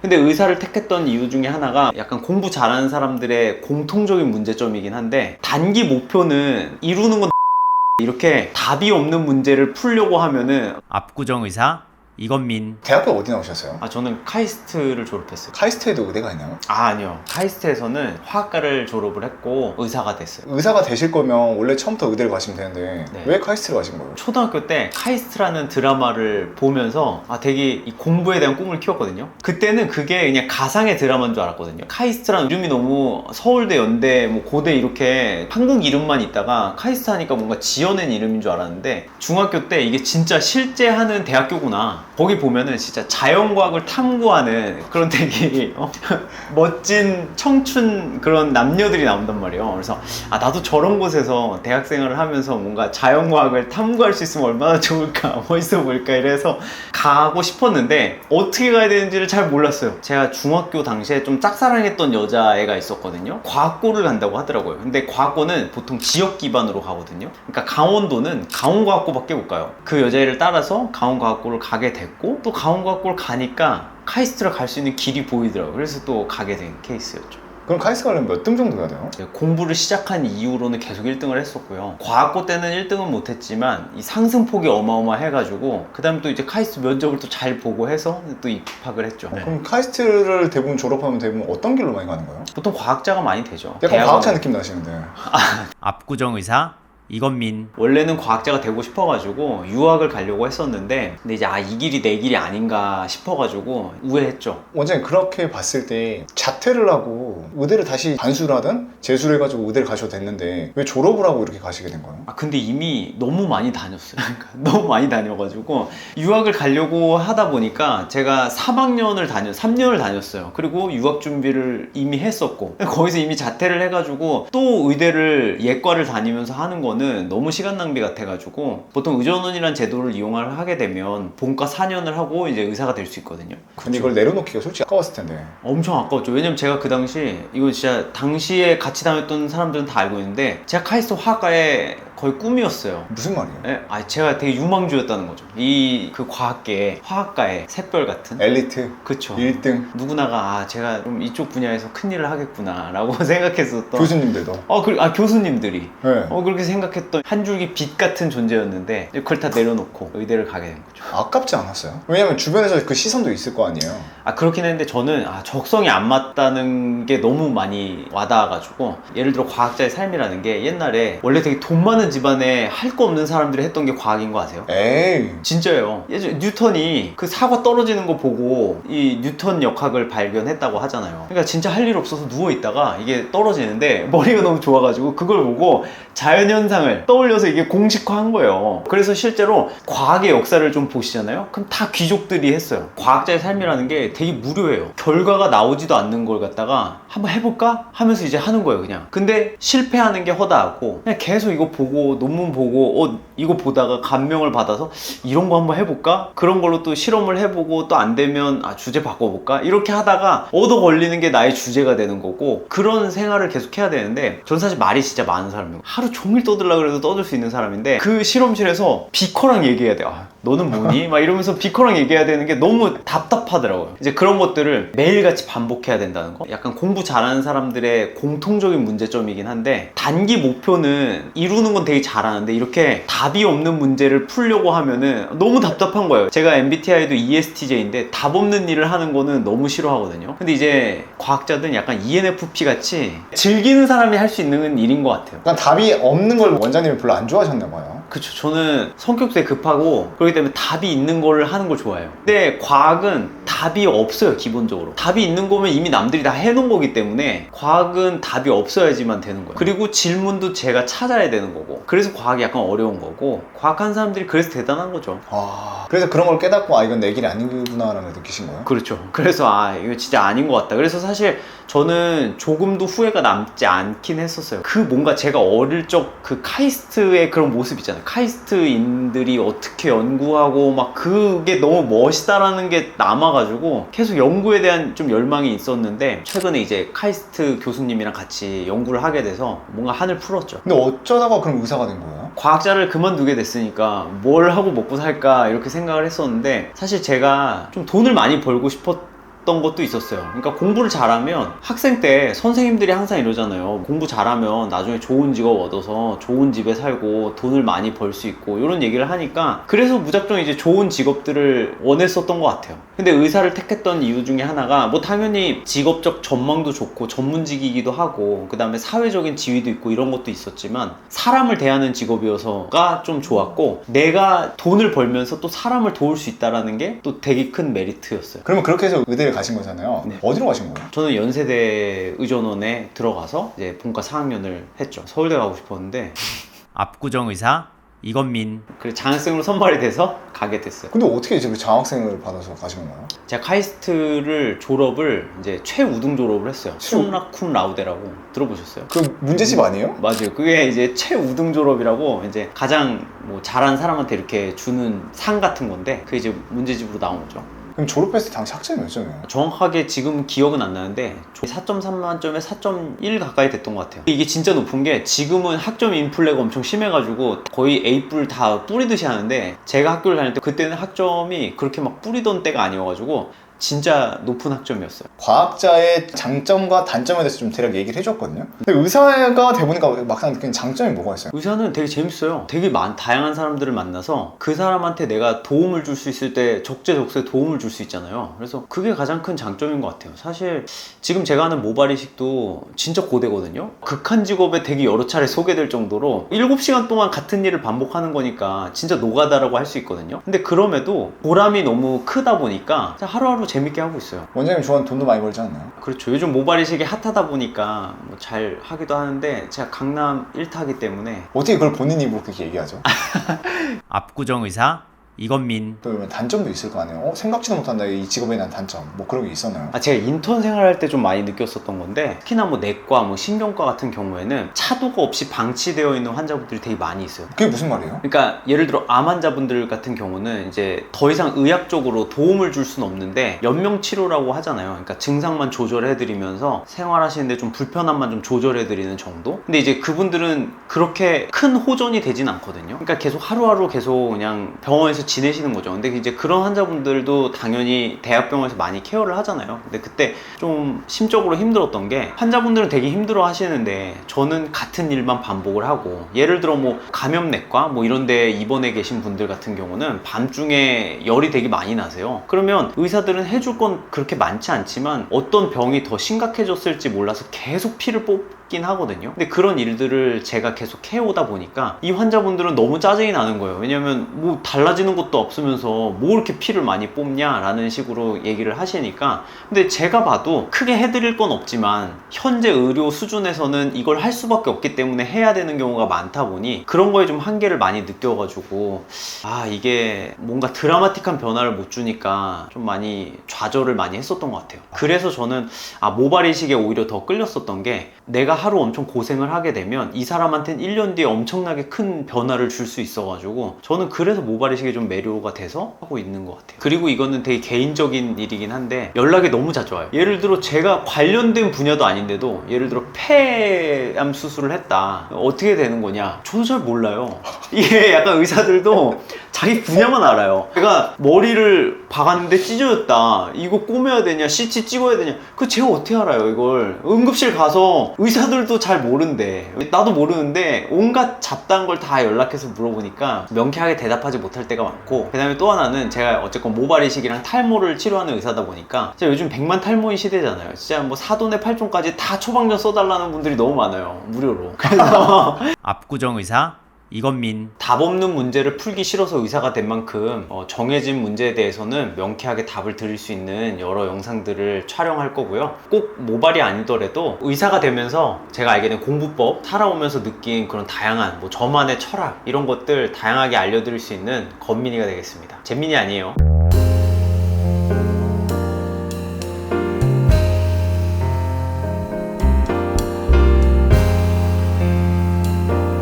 근데 의사를 택했던 이유 중에 하나가 약간 공부 잘하는 사람들의 공통적인 문제점이긴 한데, 단기 목표는 이루는 건 이렇게 답이 없는 문제를 풀려고 하면은 압구정 의사 이건민. 대학교 어디 나오셨어요? 저는 카이스트를 졸업했어요. 카이스트에도 의대가 있나요? 아니요, 카이스트에서는 화학과를 졸업을 했고 의사가 됐어요. 의사가 되실 거면 원래 처음부터 의대를 가시면 되는데 네. 왜 카이스트를 가신 거예요? 초등학교 때 카이스트라는 드라마를 보면서 되게 이 공부에 대한 꿈을 키웠거든요. 그때는 그게 그냥 가상의 드라마인 줄 알았거든요. 카이스트라는 이름이 너무 서울대, 연대, 뭐 고대 이렇게 한국 이름만 있다가 카이스트 하니까 뭔가 지어낸 이름인 줄 알았는데, 중학교 때 이게 진짜 실제 하는 대학교구나. 거기 보면은 진짜 자연과학을 탐구하는 그런 되게 멋진 청춘 그런 남녀들이 나온단 말이에요. 그래서 나도 저런 곳에서 대학생활을 하면서 뭔가 자연과학을 탐구할 수 있으면 얼마나 좋을까, 멋있어 보일까, 이래서 가고 싶었는데 어떻게 가야 되는지를 잘 몰랐어요. 제가 중학교 당시에 좀 짝사랑했던 여자애가 있었거든요. 과학고를 간다고 하더라고요. 근데 과학고는 보통 지역 기반으로 가거든요. 그러니까 강원도는 강원과학고밖에 못 가요. 그 여자애를 따라서 강원과학고를 가게 됐고, 또 강원과학고를 가니까 카이스트를 갈 수 있는 길이 보이더라고요. 그래서 또 가게 된 케이스였죠. 그럼 카이스트 가려면 몇 등 정도 해야 돼요? 공부를 시작한 이후로는 계속 1등을 했었고요. 과학고 때는 1등은 못했지만 이 상승폭이 어마어마해가지고 그 다음에 또 이제 카이스트 면접을 또 잘 보고 해서 또 입학을 했죠. 네. 그럼 카이스트를 대부분 졸업하면 대부분 어떤 길로 많이 가는 거예요? 보통 과학자가 많이 되죠. 약간 과학자 느낌 나시는데. 압구정 의사 이건민. 원래는 과학자가 되고 싶어가지고 유학을 가려고 했었는데, 근데 이제 이 길이 내 길이 아닌가 싶어가지고 우회했죠. 원장님 그렇게 봤을 때 자퇴를 하고 의대를 다시 반수를 하든 재수를 해가지고 의대를 가셔도 됐는데 왜 졸업을 하고 이렇게 가시게 된 거예요? 근데 이미 너무 많이 다녔어요. 그러니까 너무 많이 다녀가지고 유학을 가려고 하다 보니까 제가 3년을 다녔어요. 그리고 유학 준비를 이미 했었고, 거기서 이미 자퇴를 해가지고 또 의대를 예과를 다니면서 하는 거는 너무 시간 낭비 같아가지고, 보통 의전원이라는 제도를 하게 되면 본과 4년을 하고 이제 의사가 될 수 있거든요. 근데 이걸 내려놓기가 솔직히 아까웠을 텐데. 엄청 아까웠죠. 왜냐면 제가 그 당시, 이거 진짜 당시에 같이 다녔던 사람들은 다 알고 있는데, 제가 카이스트 화학과의 거의 꿈이었어요. 무슨 말이에요? 네? 제가 되게 유망주였다는 거죠. 그 과학계에, 화학과의 새별 같은. 엘리트 그쵸. 1등 누구나가 제가 좀 이쪽 분야에서 큰일을 하겠구나 라고 생각했었던 교수님들도. 교수님들이 네. 그렇게 생각했던 한 줄기 빛 같은 존재였는데, 그걸 다 내려놓고 의대를 가게 된 거죠. 아깝지 않았어요? 왜냐면 주변에서 그 시선도 있을 거 아니에요. 그렇긴 했는데 저는 적성이 안 맞다는 게 너무 많이 와닿아가지고, 예를 들어 과학자의 삶이라는 게 옛날에 원래 되게 돈 많은 집안에 할 거 없는 사람들이 했던 게 과학인 거 아세요? 에이 진짜예요. 예전 뉴턴이 그 사과 떨어지는 거 보고 이 뉴턴 역학을 발견했다고 하잖아요. 그러니까 진짜 할 일 없어서 누워있다가 이게 떨어지는데 머리가 너무 좋아가지고 그걸 보고 자연현상을 떠올려서 이게 공식화한 거예요. 그래서 실제로 과학의 역사를 좀 보시잖아요. 그럼 다 귀족들이 했어요. 과학자의 삶이라는 게 되게 무료해요. 결과가 나오지도 않는 걸 갖다가 한번 해볼까? 하면서 이제 하는 거예요, 그냥. 근데 실패하는 게 허다하고, 그냥 계속 이거 보고 논문 보고 이거 보다가 감명을 받아서 이런 거 한번 해볼까? 그런 걸로 또 실험을 해보고 또 안 되면 주제 바꿔볼까? 이렇게 하다가 얻어 걸리는 게 나의 주제가 되는 거고, 그런 생활을 계속 해야 되는데, 전 사실 말이 진짜 많은 사람이고 하루 종일 떠들려고 해도 떠들 수 있는 사람인데, 그 실험실에서 비커랑 얘기해야 돼요. 너는 뭐니? 막 이러면서 비커랑 얘기해야 되는 게 너무 답답하더라고요. 이제 그런 것들을 매일같이 반복해야 된다는 거. 약간 공부 잘하는 사람들의 공통적인 문제점이긴 한데, 단기 목표는 이루는 건 되게 잘하는데 이렇게 답이 없는 문제를 풀려고 하면은 너무 답답한 거예요. 제가 MBTI도 ESTJ인데 답 없는 일을 하는 거는 너무 싫어하거든요. 근데 이제 과학자들은 약간 ENFP 같이 즐기는 사람이 할 수 있는 일인 것 같아요. 그러니까 답이 없는 걸 원장님이 별로 안 좋아하셨나 봐요. 그쵸. 저는 성격도 되게 급하고 그렇기 때문에 답이 있는 거를 하는 걸 좋아해요. 근데 과학은 답이 없어요, 기본적으로. 답이 있는 거면 이미 남들이 다 해놓은 거기 때문에 과학은 답이 없어야지만 되는 거예요. 그리고 질문도 제가 찾아야 되는 거고, 그래서 과학이 약간 어려운 거고, 과학하는 사람들이 그래서 대단한 거죠. 그래서 그런 걸 깨닫고 이건 내 길이 아니구나 라는 걸 느끼신 거예요? 그렇죠. 그래서 이거 진짜 아닌 것 같다. 그래서 사실 저는 조금도 후회가 남지 않긴 했었어요. 그 뭔가 제가 어릴 적 그 카이스트의 그런 모습 있잖아요. 카이스트인들이 어떻게 연구하고 막 그게 너무 멋있다라는 게 남아가지고 계속 연구에 대한 좀 열망이 있었는데, 최근에 이제 카이스트 교수님이랑 같이 연구를 하게 돼서 뭔가 한을 풀었죠. 근데 어쩌다가 그럼 의사가 된 거예요? 과학자를 그만두게 됐으니까 뭘 하고 먹고 살까 이렇게 생각을 했었는데, 사실 제가 좀 돈을 많이 벌고 싶었던 느꼈던 것도 있었어요. 그러니까 공부를 잘하면 학생 때 선생님들이 항상 이러잖아요. 공부 잘하면 나중에 좋은 직업 얻어서 좋은 집에 살고 돈을 많이 벌 수 있고 이런 얘기를 하니까 그래서 무작정 이제 좋은 직업들을 원했었던 것 같아요. 근데 의사를 택했던 이유 중에 하나가 뭐 당연히 직업적 전망도 좋고 전문직이기도 하고 그 다음에 사회적인 지위도 있고 이런 것도 있었지만 사람을 대하는 직업이어서가 좀 좋았고 내가 돈을 벌면서 또 사람을 도울 수 있다는 게 또 되게 큰 메리트였어요. 그러면 그렇게 해서 의대를 가신 거잖아요. 네. 어디로 가신 거예요? 저는 연세대 의전원에 들어가서 이제 본과 4학년을 했죠. 서울대 가고 싶었는데 압구정 의사 이건민. 그래 장학생으로 선발이 돼서 가게 됐어요. 근데 어떻게 이제 그 장학생을 받아서 가신 건가요? 제가 카이스트를 졸업을 이제 최우등 졸업을 했어요. 쿰라쿰 라우데라고 들어보셨어요? 그 문제집 아니에요? 맞아요. 그게 이제 최우등 졸업이라고 이제 가장 뭐 잘한 사람한테 이렇게 주는 상 같은 건데 그게 이제 문제집으로 나온 거죠. 그럼 졸업했을 때 당시 학점이 몇 점이에요? 정확하게 지금 기억은 안 나는데 4.3 만점에 4.1 가까이 됐던 것 같아요. 이게 진짜 높은 게 지금은 학점 인플레가 엄청 심해가지고 거의 A뿔 다 뿌리듯이 하는데 제가 학교를 다닐 때 그때는 학점이 그렇게 막 뿌리던 때가 아니어가지고 진짜 높은 학점이었어요. 과학자의 장점과 단점에 대해서 좀 대략 얘기를 해줬거든요. 근데 의사가 돼보니까 막상 느끼는 장점이 뭐가 있어요? 의사는 되게 재밌어요. 되게 다양한 사람들을 만나서 그 사람한테 내가 도움을 줄 수 있을 때 적재적소에 도움을 줄 수 있잖아요. 그래서 그게 가장 큰 장점인 것 같아요. 사실 지금 제가 하는 모발이식도 진짜 고되거든요. 극한 직업에 되게 여러 차례 소개될 정도로 7시간 동안 같은 일을 반복하는 거니까 진짜 노가다라고 할 수 있거든요. 근데 그럼에도 보람이 너무 크다 보니까 하루하루 재밌게 하고 있어요. 원장님 좋아하는 돈도 많이 벌지 않나요? 그렇죠. 요즘 모발이식이 핫하다 보니까 뭐 잘 하기도 하는데 제가 강남 1타기 때문에 어떻게 그걸 본인 입으로 그렇게 얘기하죠? 압구정 의사 이건민. 그러면 단점도 있을 거 아니에요? 생각지도 못한다 이 직업에 대한 단점 뭐 그런 게 있었나요? 제가 인턴 생활할 때 좀 많이 느꼈었던 건데 특히나 뭐 내과, 뭐 신경과 같은 경우에는 차도가 없이 방치되어 있는 환자분들이 되게 많이 있어요. 그게 무슨 말이에요? 그러니까 예를 들어 암 환자분들 같은 경우는 이제 더 이상 의학적으로 도움을 줄 수는 없는데 연명치료라고 하잖아요. 그러니까 증상만 조절해드리면서 생활하시는데 좀 불편함만 좀 조절해드리는 정도? 근데 이제 그분들은 그렇게 큰 호전이 되진 않거든요. 그러니까 계속 하루하루 계속 그냥 병원에서 지내시는 거죠. 근데 이제 그런 환자분들도 당연히 대학병원에서 많이 케어를 하잖아요. 근데 그때 좀 심적으로 힘들었던 게 환자분들은 되게 힘들어 하시는데 저는 같은 일만 반복을 하고 예를 들어 뭐 감염내과 뭐 이런 데 입원해 계신 분들 같은 경우는 밤중에 열이 되게 많이 나세요. 그러면 의사들은 해줄 건 그렇게 많지 않지만 어떤 병이 더 심각해졌을지 몰라서 계속 피를 뽑긴 하거든요. 근데 그런 일들을 제가 계속 해오다 보니까 이 환자분들은 너무 짜증이 나는 거예요. 왜냐면 뭐 달라지는 것도 없으면서 뭐 이렇게 피를 많이 뽑냐 라는 식으로 얘기를 하시니까 근데 제가 봐도 크게 해드릴 건 없지만 현재 의료 수준에서는 이걸 할 수밖에 없기 때문에 해야 되는 경우가 많다 보니 그런 거에 좀 한계를 많이 느껴가지고 이게 뭔가 드라마틱한 변화를 못 주니까 좀 많이 좌절을 많이 했었던 것 같아요. 그래서 저는 모발이식에 오히려 더 끌렸었던 게 내가 하루 엄청 고생을 하게 되면 이 사람한테는 1년 뒤에 엄청나게 큰 변화를 줄 수 있어가지고 저는 그래서 모발이식에 좀 매료가 돼서 하고 있는 것 같아요. 그리고 이거는 되게 개인적인 일이긴 한데 연락이 너무 자주 와요. 예를 들어 제가 관련된 분야도 아닌데도 예를 들어 폐암 수술을 했다. 어떻게 되는 거냐? 저도 잘 몰라요. 이게 약간 의사들도 자기 분야만 알아요. 제가 머리를 박았는데 찢어졌다. 이거 꼬매야 되냐? CT 찍어야 되냐? 그거 제가 어떻게 알아요, 이걸? 응급실 가서 의사들도 잘 모른대. 나도 모르는데 온갖 잡다한 걸 다 연락해서 물어보니까 명쾌하게 대답하지 못할 때가 많고 그 다음에 또 하나는 제가 어쨌건 모발이식이랑 탈모를 치료하는 의사다 보니까 진짜 요즘 100만 탈모인 시대잖아요. 진짜 뭐 사돈의 팔촌까지 다 처방전 써달라는 분들이 너무 많아요. 무료로. 그래서 압구정 의사 이건민. 답 없는 문제를 풀기 싫어서 의사가 된 만큼 정해진 문제에 대해서는 명쾌하게 답을 드릴 수 있는 여러 영상들을 촬영할 거고요. 꼭 모발이 아니더라도 의사가 되면서 제가 알게 된 공부법, 살아오면서 느낀 그런 다양한 저만의 철학 이런 것들 다양하게 알려드릴 수 있는 건민이가 되겠습니다. 잼민이 아니에요.